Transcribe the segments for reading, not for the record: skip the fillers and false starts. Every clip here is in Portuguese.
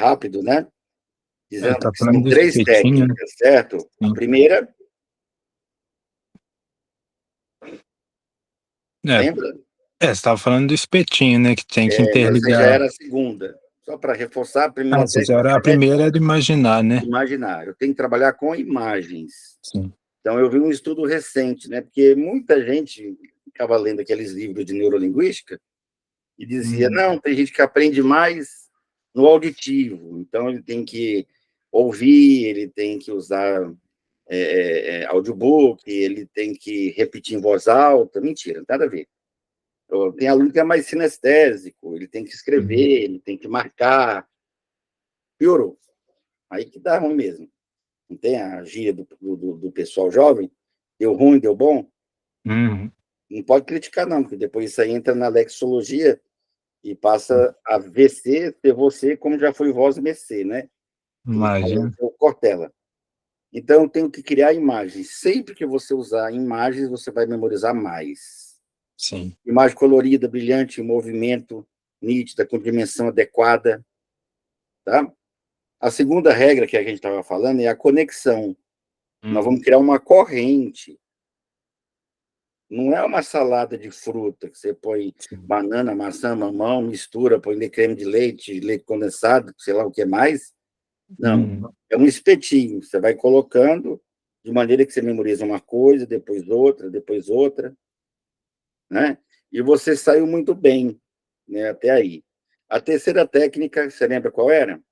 rápido, né? Dizendo Tá que falando são do 3 espetinho, né? técnicas, certo? A Sim. primeira, É, lembra? você estava falando do espetinho, né? Que tem que Mas aí já interligar. era a segunda. Só para reforçar, a Ah, primeira essa já técnica era a é primeira era imaginar, né? imaginar. Eu tenho que trabalhar com imagens. Sim. Então, eu vi um estudo recente, né? Porque muita gente ficava lendo aqueles livros de neurolinguística e dizia, não, tem gente que aprende mais no auditivo, então ele tem que ouvir, ele tem que usar audiobook, ele tem que repetir em voz alta. Mentira, nada a ver. Tem aluno que é mais sinestésico, ele tem que escrever, ele tem que marcar. Piorou. Aí que dá ruim mesmo. Não tem a gíria do pessoal jovem? Deu ruim, deu bom? Uhum. Não pode criticar, não, porque depois isso aí entra na lexicologia e passa a VC ser você, como já foi voz mercê, né? E falou Imagina. o Cortella. Então, eu tenho que criar imagens. Sempre que você usar imagens, você vai memorizar mais. Sim. Imagem colorida, brilhante, em movimento, nítida, com dimensão adequada. Tá? A segunda regra que a gente estava falando é a conexão. Nós vamos criar uma corrente. Não é uma salada de fruta que você põe Sim. banana, maçã, mamão, mistura, põe creme de leite, leite condensado, sei lá o que mais. Não. Uhum. É um espetinho. Você vai colocando de maneira que você memoriza uma coisa, depois outra, né? E você saiu muito bem, né, até aí. A terceira técnica, você lembra qual era?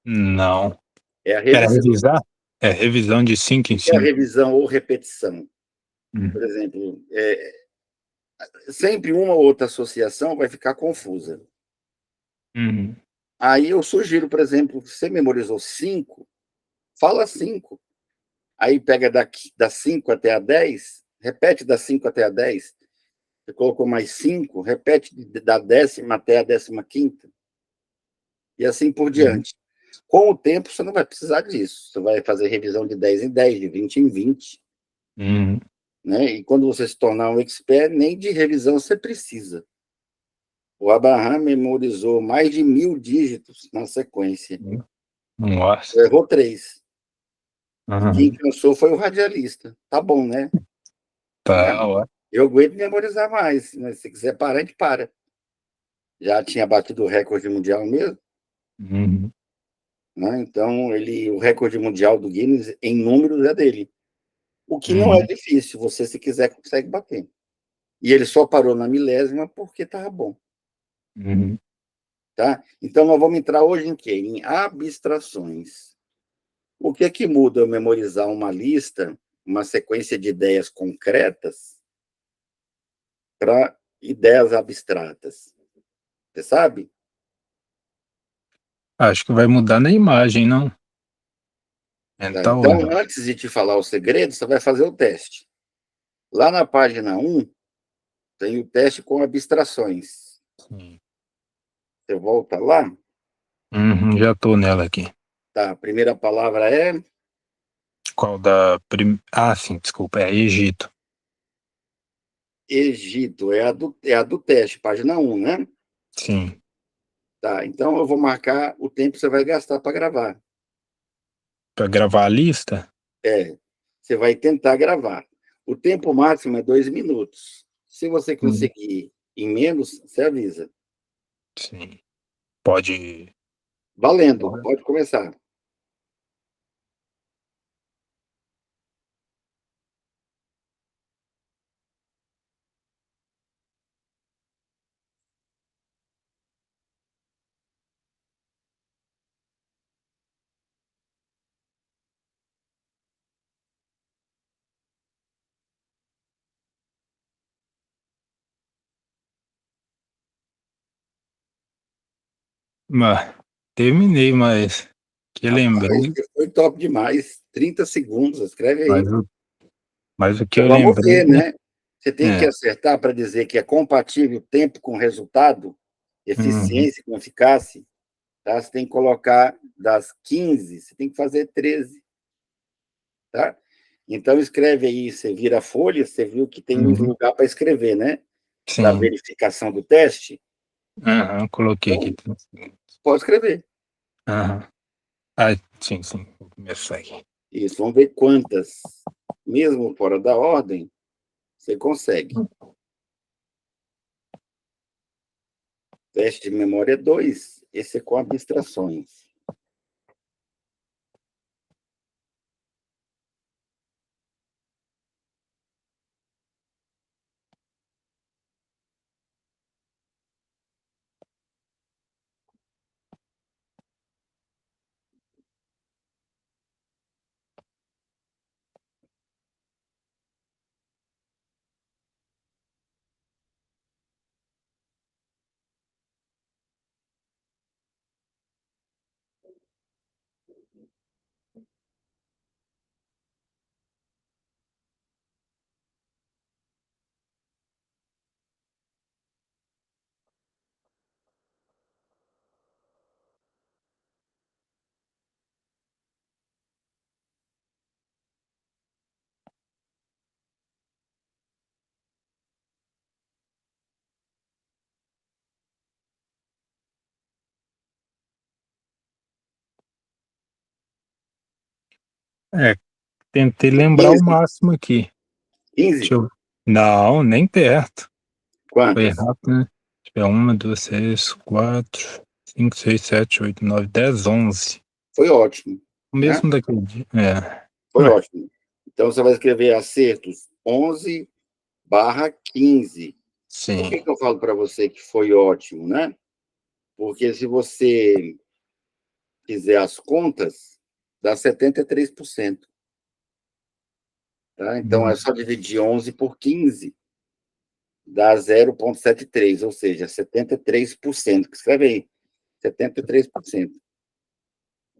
Não. É a Era revisão. revisar? É revisão de O 5 em que é a 5. revisão ou repetição? Uhum. Por exemplo, sempre uma ou outra associação vai ficar confusa. Uhum. Aí eu sugiro, por exemplo, você memorizou 5, fala 5. Aí pega das 5 até a 10, repete das 5 até a 10. Você colocou mais 5, repete da 10ª até a 15ª. E assim por Uhum. diante. Com o tempo, você não vai precisar disso. Você vai fazer revisão de 10 em 10, de 20 em 20. Uhum. Né? E quando você se tornar um expert, nem de revisão você precisa. O Abraham memorizou mais de 1.000 dígitos na sequência. Nossa. Errou 3. E quem Uhum. cansou foi o radialista. Tá bom, né? Tá, ó. Eu aguento memorizar mais, mas se quiser parar, a gente para. Já tinha batido o recorde mundial mesmo, Uhum. né? Então, o recorde mundial do Guinness em números é dele. O que não é Uhum. difícil, você, se quiser, consegue bater. E ele só parou na milésima porque estava bom. Uhum. Tá? Então, nós vamos entrar hoje em quê? Em abstrações. O que é que muda eu memorizar uma lista, uma sequência de ideias concretas, para ideias abstratas? Você sabe? Acho que vai mudar na imagem, não? Tá? Então, Então, antes de te falar o segredo, você vai fazer o teste. Lá na página 1, tem o teste com abstrações. sim. Você volta lá, Uhum, já tô nela aqui. tá? A primeira palavra é Qual da Ah, sim, desculpa, é Egito. Egito, é a do teste, página 1, né? Sim. Tá, então eu vou marcar o tempo que você vai gastar para gravar. Para gravar a lista? Você vai tentar gravar. O tempo máximo é 2 minutos. Se você Uhum. conseguir em menos, você avisa. Sim. Pode. Valendo, pode começar. Mas terminei, mas que Rapaz, lembrei, você foi top demais. 30 segundos, escreve mas aí. o que eu Então, vamos lembrei, ver, né? Você tem que é. acertar para dizer que é compatível tempo com resultado, Uhum. eficiência com eficácia. Tá? Você tem que colocar das 15, você tem que fazer 13. Tá? Então, escreve aí, você vira a folha, você viu que tem um Uhum. lugar para escrever, né? Para Sim. verificação do teste. Aham, coloquei aqui. Pode escrever. Aham. Ah, sim, sim. Vou começar aqui. Isso, vamos ver quantas, mesmo fora da ordem, você consegue. Teste de memória 2, esse é com abstrações. É, tentei lembrar o 15, máximo aqui. 15? Deixa eu... Não, nem perto. Foi Quantas? rápido, né? Deixa eu ver, 1, 2, 3, 4, 5, 6, 7, 8, 9, 10, 11. Foi ótimo, O né? mesmo daquele dia. É. Foi Ué, ótimo. Então, você vai escrever acertos 11/15. Por sim. que eu falo para você que foi ótimo, né? Porque se você fizer as contas, dá 73%. Tá? Então, é Hum, só dividir 11 por 15, dá 0,73, ou seja, 73%. Escreve aí, 73%.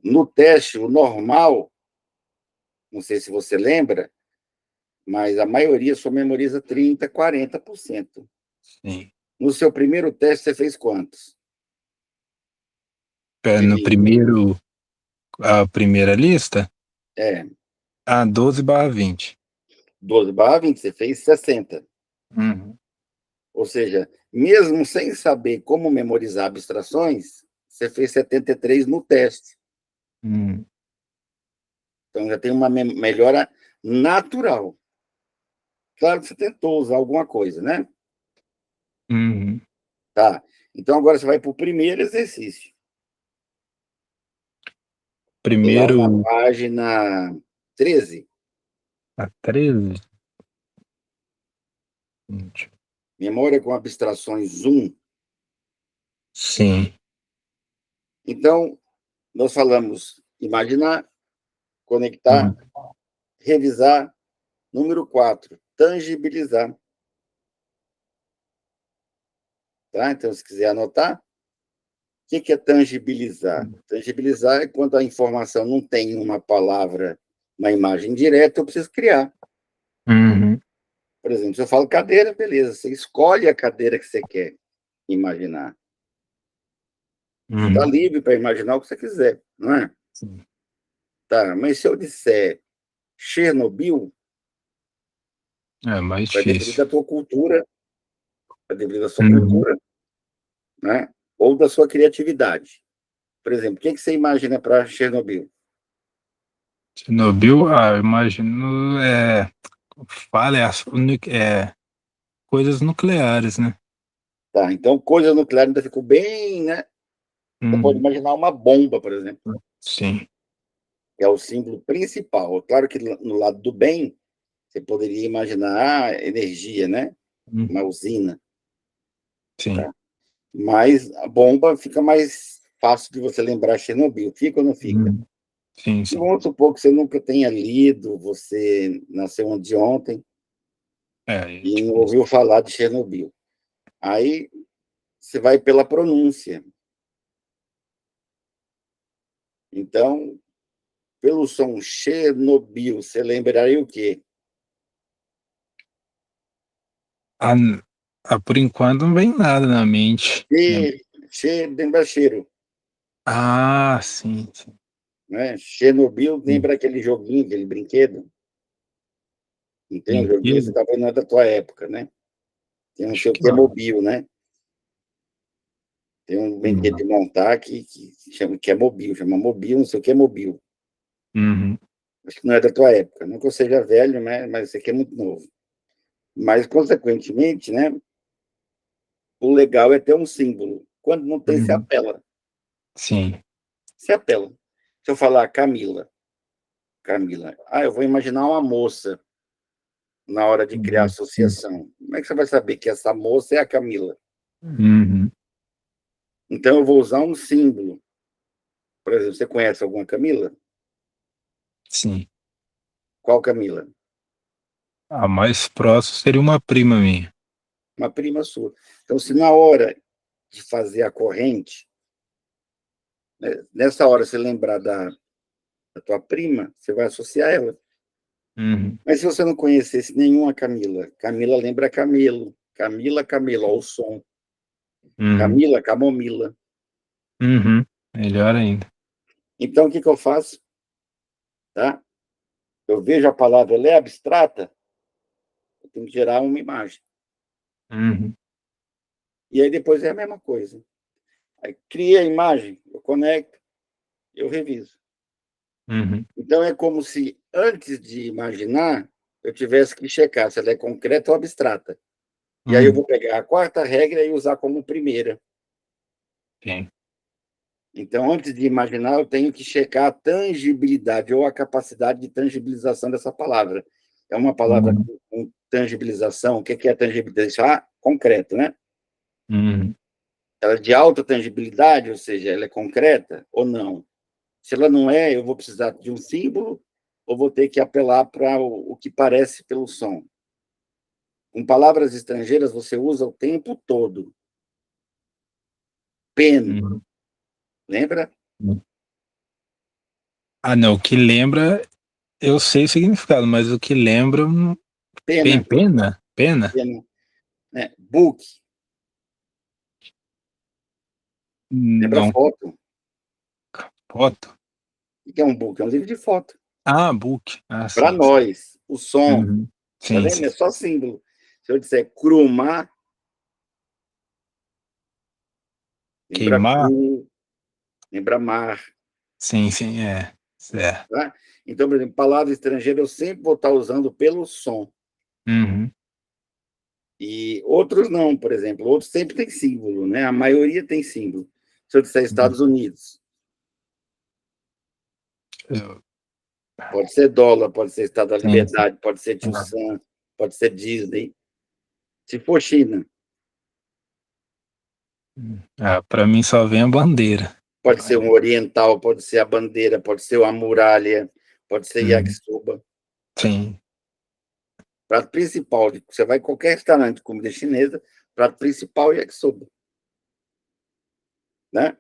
No teste, o normal, não sei se você lembra, mas a maioria só memoriza 30%, 40%. sim. No seu primeiro teste, você fez quantos? No De, primeiro, a primeira lista, é, a 12/20. 12/20, você fez 60. Uhum. Ou seja, mesmo sem saber como memorizar abstrações, você fez 73 no teste. Uhum. Então, já tem uma melhora natural. Claro que você tentou usar alguma coisa, né? Uhum. Tá. Então, agora você vai para o primeiro exercício. Lá na Primeiro, página 13, a 13. Gente, memória com abstrações 1. sim. Então, nós falamos imaginar, conectar, Uhum. revisar. Número 4, tangibilizar. Tá? Então, se quiser anotar, o que é tangibilizar? Tangibilizar é quando a informação não tem uma palavra, uma imagem direta, eu preciso criar. Uhum. Por exemplo, se eu falo cadeira, beleza, você escolhe a cadeira que você quer imaginar. Você está Uhum. livre para imaginar o que você quiser, não é? Sim. Tá, mas se eu disser Chernobyl, É mais vai depender difícil. da tua cultura, vai depender da sua Uhum. cultura, né? Ou da sua criatividade. Por exemplo, o que você imagina para Chernobyl? Chernobyl, eu imagino, fala, coisas nucleares, né? Tá, então, coisa nuclear ainda ficou bem, né? Você pode Uhum. imaginar uma bomba, por exemplo, Sim. que é o símbolo principal. Claro que no lado do bem, você poderia imaginar energia, né? Uma Uhum. usina, Sim. tá? Mas a bomba fica mais fácil de você lembrar Chernobyl. Fica ou não fica? Uhum. Sim, E sim. vamos supor que você nunca tenha lido, você nasceu ontem É e não difícil. ouviu falar de Chernobyl. Aí você vai pela pronúncia. Então, pelo som Chernobyl, você lembraria o quê? Ah, por enquanto não vem nada na mente. Lembra cheiro, Sim, sim. né? Chernobyl Sim. lembra aquele joguinho, aquele brinquedo. Não tem um joguinho, você Brinquedo? talvez não é da tua época, né? Tem não Acho sei o que que é não. mobil, né? Tem um brinquedo de montar que é mobil, chama mobil, não sei o que é mobil. Uhum. Acho que não é da tua época, não que eu seja velho, né? Mas isso aqui é muito novo. Mas, consequentemente, né? O legal é ter um símbolo. Quando não tem, se Uhum. apela. Sim. Se apela. Se eu falar Camila, Camila, eu vou imaginar uma moça na hora de criar Sim. associação. Como é que você vai saber que essa moça é a Camila? Uhum. Então, eu vou usar um símbolo. Por exemplo, você conhece alguma Camila? Sim. Qual Camila? A mais próxima seria uma prima minha. Uma prima sua. Então, se na hora de fazer a corrente, né, nessa hora você lembrar da tua prima, você vai associar ela. Uhum. Mas se você não conhecesse nenhuma Camila, Camila lembra Camelo, Camila, Camelo, ó, o som. Uhum. Camila, Camomila. Uhum. Melhor ainda. Então, o que eu faço? Tá? Eu vejo a palavra, ela é abstrata, eu tenho que gerar uma imagem. Uhum. E aí depois é a mesma coisa. Aí cria a imagem, eu conecto, eu reviso. Uhum. Então é como se, antes de imaginar, eu tivesse que checar se ela é concreta ou abstrata. E aí eu Uhum. vou pegar a quarta regra e usar como primeira. Sim. Então, antes de imaginar, eu tenho que checar a tangibilidade ou a capacidade de tangibilização dessa palavra. É uma palavra Uhum. com tangibilização. O que é tangibilização? Concreto, né? Uhum. Ela é de alta tangibilidade, ou seja, ela é concreta ou não? Se ela não é, eu vou precisar de um símbolo ou vou ter que apelar para o que parece pelo som. Com palavras estrangeiras, você usa o tempo todo. Pen, Uhum. lembra? Ah, não. O que lembra, eu sei o significado, mas o que lembra. Pena, Pena? Pena? pena, né? Book, lembra Não. foto. Foto? O que é um book? É um livro de foto. Ah, book. Ah, Para sim, sim. nós, o som, Uhum. tá Sim, vendo? sim. É só símbolo. Se eu disser crumar, lembra Queimar? cru, lembra mar, Sim, sim, é. Certo. tá? Então, por exemplo, palavra estrangeira eu sempre vou estar usando pelo som. Uhum. E outros não, por exemplo, outros sempre tem símbolo, né? A maioria tem símbolo. Se eu disser Uhum. Estados Unidos, Eu- pode ser dólar, pode ser Estado da Sim, sim. Liberdade, pode ser Tio Ah, Sam, pode ser Disney. Se for China, para mim só vem a bandeira. pode ser um oriental, pode ser a bandeira, pode ser uma muralha, pode ser Uhum. yakisoba. Sim. Prato principal, você vai em qualquer restaurante de comida chinesa, prato principal é yakisoba, né?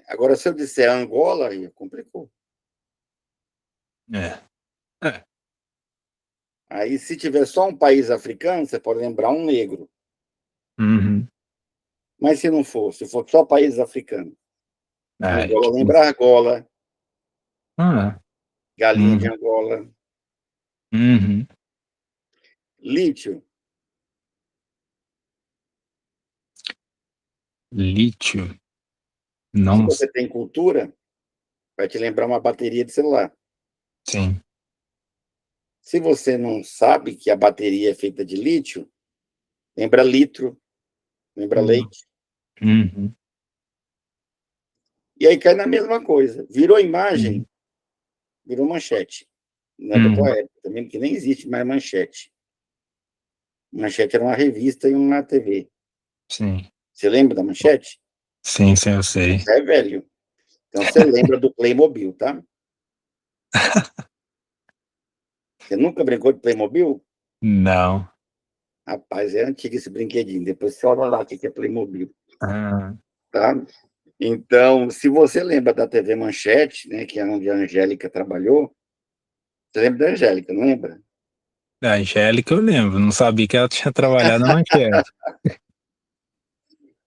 Agora, se eu disser Angola, aí complicou. É. É. Aí, se tiver só um país africano, você pode lembrar um negro. Uhum. Mas se for só países africanos, Ah, é Angola difícil. lembra Angola, Ah, galinha de uhum. Angola, Uhum. lítio. Lítio. Se Não. você tem cultura, vai te lembrar uma bateria de celular. Sim. Se você não sabe que a bateria é feita de lítio, lembra litro, lembra Uhum. leite. Uhum. E aí cai na mesma coisa. Virou Uhum. imagem, virou manchete. Não é da tua Uhum. época também, porque nem existe mais manchete. Manchete era uma revista e uma TV. Sim. Você lembra da manchete? Sim, sim, eu Então sei. você é velho. Então você lembra do Playmobil, tá? Você nunca brincou de Playmobil? Não. Rapaz, é antigo esse brinquedinho. Depois você olha lá o que é Playmobil, Ah, tá? Então, se você lembra da TV Manchete, né, que é onde a Angélica trabalhou, você lembra da Angélica, não lembra? da Angélica eu lembro. Não sabia que ela tinha trabalhado na Manchete.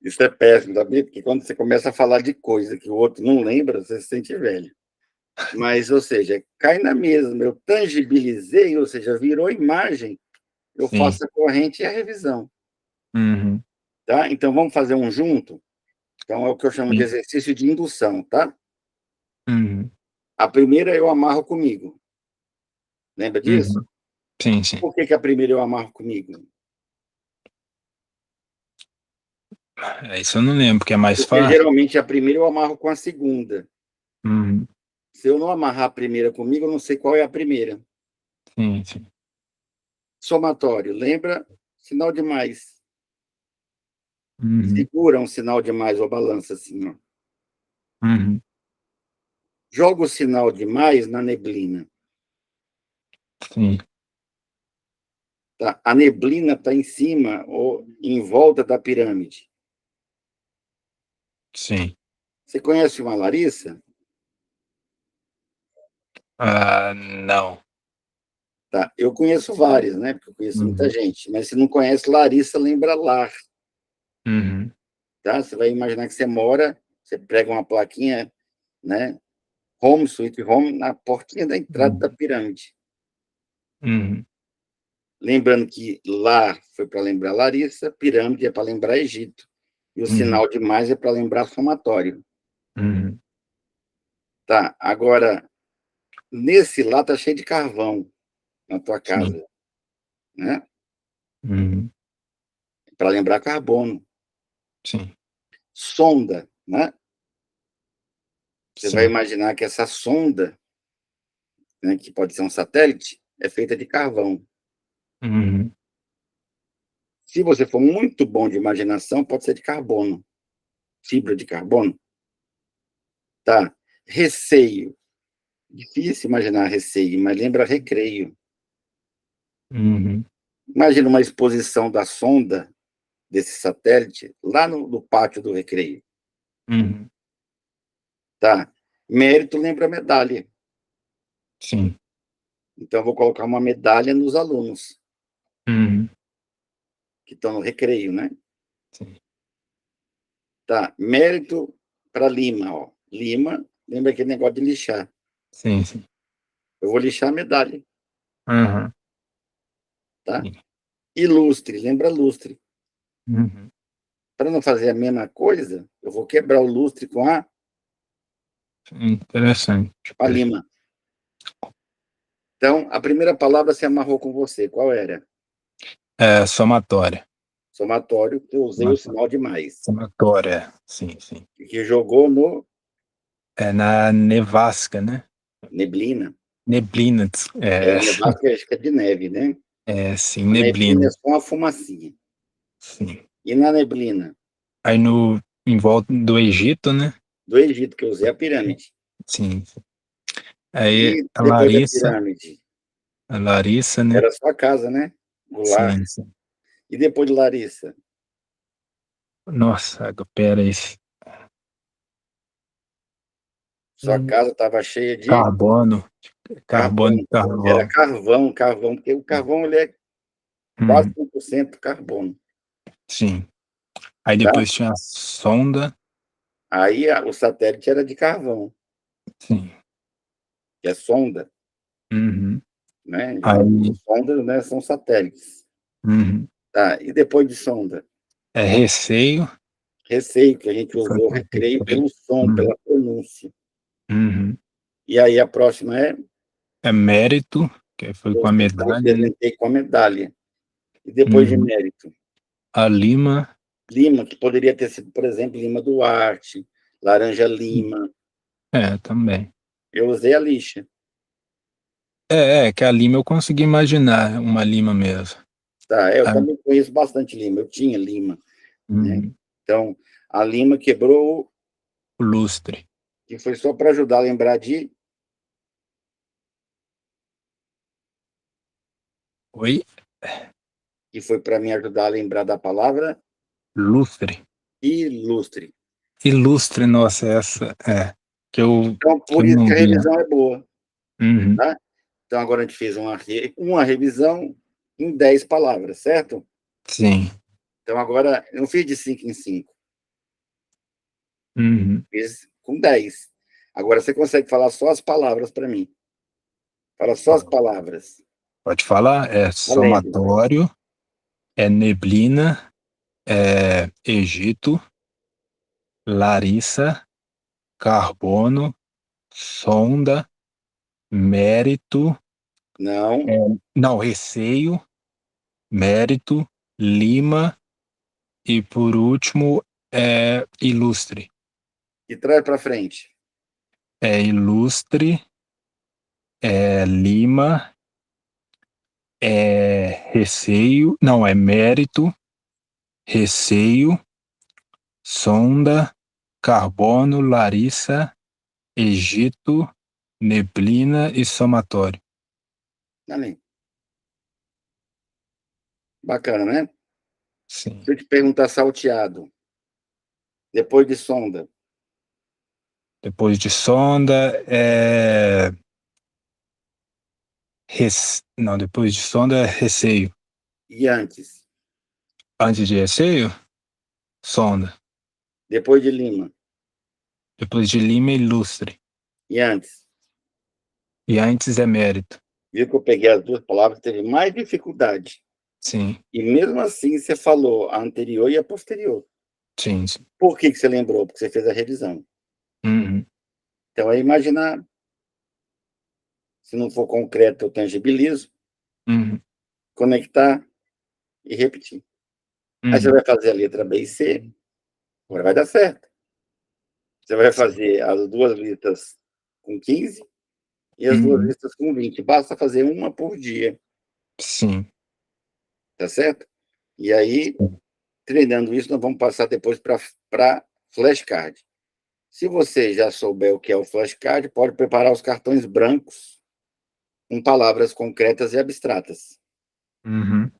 Isso é péssimo, sabia? Porque quando você começa a falar de coisa que o outro não lembra, você se sente velho. Mas, ou seja, cai na mesma. Eu tangibilizei, ou seja, virou imagem, eu Sim. faço a corrente e a revisão. Uhum. Tá? Então, vamos fazer um junto? Então, é o que eu chamo de Sim. exercício de indução, tá? Uhum. A primeira eu amarro comigo. Lembra disso? Uhum. Sim, sim. Por que a primeira eu amarro comigo? Isso eu não lembro, porque é mais Porque fácil. geralmente a primeira eu amarro com a segunda. Uhum. Se eu não amarrar a primeira comigo, eu não sei qual é a primeira. Sim, sim. Somatório, lembra? Sinal de mais. Uhum. Segura um sinal de mais ou balança assim, ó. Uhum. Joga o sinal de mais na neblina. Sim, Tá? A neblina está em cima ou em volta da pirâmide. sim. Você conhece uma Larissa? Ah, não. Tá? Eu conheço várias, né? Porque eu conheço muita Uhum. gente. Mas se não conhece Larissa, lembra Lar. Uhum. Tá? Você vai imaginar que você mora, você prega uma plaquinha, né? Home, Sweet Home, na portinha da entrada da Uhum. pirâmide. Uhum. Lembrando que Lar foi para lembrar Larissa, pirâmide é para lembrar Egito. E o Uhum. sinal de mais é para lembrar somatório. Uhum. Tá? Agora, nesse lá tá cheio de carvão na tua Sim. casa, né? Uhum. Para lembrar carbono. Sim. Sonda, né? Você vai Sim. imaginar que essa sonda, né, que pode ser um satélite, é feita de carvão. Uhum. Se você for muito bom de imaginação, pode ser de carbono, fibra de carbono, tá? Receio, difícil imaginar receio, mas lembra recreio. Uhum. Imagina uma exposição da sonda desse satélite lá no pátio do recreio, Uhum. tá? Mérito lembra medalha. Sim. Então, eu vou colocar uma medalha nos alunos Uhum. que estão no recreio, né? Sim. Tá? Mérito para Lima, ó. Lima, lembra aquele negócio de lixar. Sim, sim. Eu vou lixar a medalha, Aham. tá? Sim. Ilustre, lembra lustre. Uhum. Para não fazer a mesma coisa, eu vou quebrar o lustre com Interessante. a lima. Então, a primeira palavra se amarrou com você. Qual era? É, somatória. Somatório, que eu usei o Somatória. sinal de mais. Somatória. Sim, sim. Que jogou no É na nevasca, né? neblina. Neblina. É, nevasca acho que é de neve, né? Sim, A neblina é neblina. só uma fumacinha. Sim. E na neblina? Aí em volta do Egito, né? Do Egito, que eu usei a pirâmide. Sim. Aí E depois da pirâmide? A Larissa, né? Era a sua casa, né? Goulart. Sim, sim. E depois de Larissa? Nossa, pera aí. Sua casa estava cheia de Carbono, carbono carbono. e Era carvão. carvão, carvão, porque o carvão ele é quase Uhum. 100% carbono. Sim. Aí Tá? depois tinha a sonda. Aí o satélite era de carvão, Sim. que é sonda, Uhum. né? Aí, Sondas, né, são satélites. uhum. Tá? E depois de sonda? É receio, Receio, que a gente que foi usou com recreio recreio. pelo som, Uhum. pela pronúncia. Uhum. E aí a próxima é, É mérito, que foi com a eu medalha, né? representei com a medalha. E depois de Uhum. mérito? A Lima, Lima, que poderia ter sido, por exemplo, Lima Duarte, Laranja Lima. também. Eu usei a lixa. Que a Lima eu consegui imaginar uma Lima mesmo. Tá? Eu Aí, também conheço bastante Lima. Eu tinha Lima, né? uhum. Então, a Lima quebrou, O lustre. que foi só para ajudar a lembrar de, Oi? que foi para me ajudar a lembrar da palavra Lustre. ilustre. Ilustre, nossa, essa é Então, que por eu isso que não a via. revisão é boa, Uhum. tá? Então, agora a gente fez uma revisão em 10 palavras, certo? Sim. Então, agora, eu não fiz de 5 em 5, Uhum. fiz com 10. Agora, você consegue falar só as palavras para mim. Fala só as palavras. Pode falar? É Valendo. somatório, é neblina, Egito, Larissa, carbono, sonda, mérito, Não. não, receio, mérito, lima e por último ilustre. E traz para frente. Ilustre, lima, receio, não, mérito, receio, sonda, carbono, Larissa, Egito, neblina e somatório. Ali. Bacana, né? Sim. Se eu te perguntar salteado, depois de sonda, Depois de sonda, não, depois de sonda é receio. e antes, Antes de receio, sonda. depois de lima, Depois de lima, ilustre. e antes. E antes é mérito. Viu que eu peguei as duas palavras, teve mais dificuldade. Sim, E mesmo assim você falou a anterior e a posterior. sim, sim. Por que você lembrou? Porque você fez a revisão. Uhum, Então é imaginar, se não for concreto, eu tangibilizo, uhum, conectar e repetir. Aí você uhum. vai fazer a letra B e C, agora vai dar certo. Você vai fazer as duas listas com 15 e as duas Uhum, listas com 20. Basta fazer uma por dia, sim. tá certo? E aí, treinando isso, nós vamos passar depois para flashcard. Se você já souber o que é o flashcard, pode preparar os cartões brancos com palavras concretas e abstratas. Uhum.